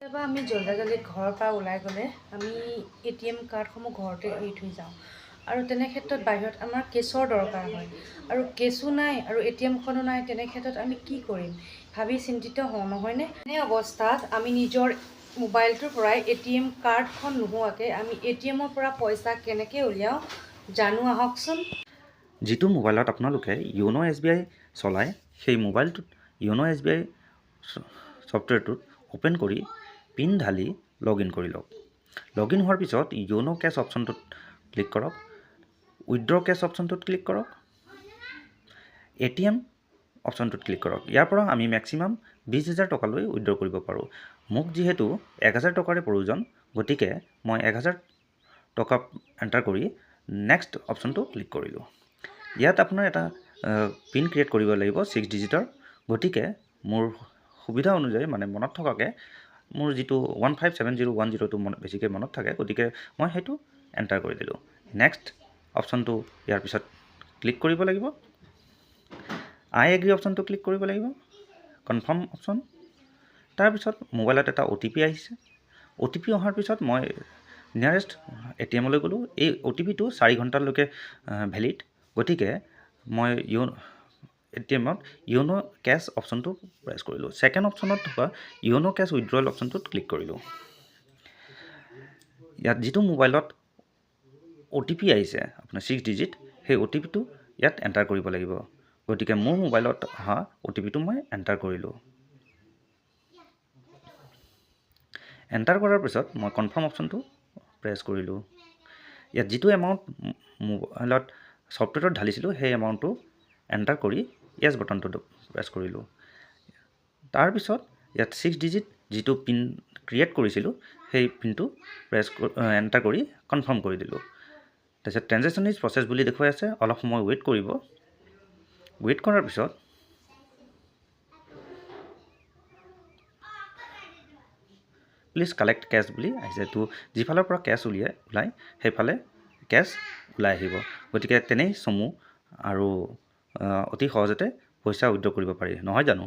কেতিয়াবা আমি জল্দি ঘৰৰ পৰা ওলাই গ'লে আমি ATM কাৰ্ডসমূহ ঘৰতে এৰি থৈ যাওঁ আৰু তেনে ক্ষেত্ৰত বাহিৰত আমাৰ কেছৰ দৰকাৰ হয় আৰু কেছো নাই আৰু ATMখনো নাই। তেনে ক্ষেত্ৰত আমি কি কৰিম ভাবি চিন্তিত হওঁ, নহয়নে? এনে অৱস্থাত আমি নিজৰ মোবাইলটোৰ পৰাই ATM কাৰ্ডখন নোহোৱাকৈ আমি ATMৰ পৰা পইচা কেনেকৈ উলিয়াওঁ জানো আহকচোন। যিটো মোবাইলত আপোনালোকে য়োনো SBI চলায় সেই মোবাইলটোত য়োনো SBI ছফ্টৱেৰটোত অ'পেন কৰি পিন ঢালি লগ ইন কৰি লওক। লগ ইন হোৱাৰ পিছত য়োনো কেছ অপশ্যনটোত ক্লিক কৰক, উইথড্ৰ কেছ অপশ্যনটোত ক্লিক কৰক, ATM অপশ্যনটোত ক্লিক কৰক। ইয়াৰ পৰা আমি মেক্সিমাম 20,000 টকালৈ উইথড্ৰ কৰিব পাৰোঁ। মোক যিহেতু 1,000 টকাৰে প্ৰয়োজন, গতিকে মই 1,000 টকা এণ্টাৰ কৰি নেক্সট অপশ্যনটো ক্লিক কৰিলোঁ। ইয়াত আপোনাৰ এটা পিন ক্ৰিয়েট কৰিব লাগিব 6 ডিজিটৰ। গতিকে মোৰ সুবিধা অনুযায়ী মানে মনত থকাকৈ মোৰ যিটো 157010টো বেছিকৈ মনত থাকে, গতিকে মই সেইটো এণ্টাৰ কৰি দিলোঁ। নেক্সট অপশ্যনটো ইয়াৰ পিছত ক্লিক কৰিব লাগিব। আই এগ্ৰি অপশ্যনটো ক্লিক কৰিব লাগিব, কনফাৰ্ম অপশ্যন। তাৰপিছত মোবাইলত এটা OTP আহিছে। OTP অহাৰ পিছত মই নিয়াৰেষ্ট ATMলৈ গ'লোঁ। এই OTPটো 4 ঘণ্টালৈকে ভেলিড। গতিকে মই ATMত য়োনো কেছ অপশ্যনটো প্ৰেছ কৰিলোঁ। ছেকেণ্ড অপশ্যনত থকা য়োনো কেছ উইথড্ৰল অপশ্যনটোত ক্লিক কৰিলোঁ। ইয়াত যিটো মোবাইলত OTP আহিছে আপোনাৰ 6 ডিজিট, সেই OTPটো ইয়াত এণ্টাৰ কৰিব লাগিব। গতিকে মোৰ মোবাইলত অহা OTPটো মই এণ্টাৰ কৰিলোঁ। এণ্টাৰ কৰাৰ পিছত মই কনফাৰ্ম অপশ্যনটো প্ৰেছ কৰিলোঁ। ইয়াত যিটো এমাউণ্ট মোবাইলত ছফ্টৱেৰত ঢালিছিলোঁ সেই এমাউণ্টটো এণ্টাৰ কৰি য়েছ বাটনটো প্ৰেছ কৰিলোঁ। তাৰপিছত ইয়াত 6 ডিজিট যিটো পিন ক্ৰিয়েট কৰিছিলোঁ সেই পিনটো এণ্টাৰ কৰি কনফাৰ্ম কৰি দিলোঁ। তাৰপিছত ট্ৰেনজেকশ্যন ইজ প্ৰচেছ বুলি দেখুৱাই আছে, অলপ সময় ৱেইট কৰিব। ৱেইট কৰাৰ পিছত প্লিজ কালেক্ট কেছ বুলি আহিছে। তো যিফালৰ পৰা কেছ ওলাই সেইফালে কেছ ওলাই আহিব। গতিকে তেনেই চমু আৰু অতি সহজতে পইচা উইথড্ৰ কৰিব পাৰি, নহয় জানো?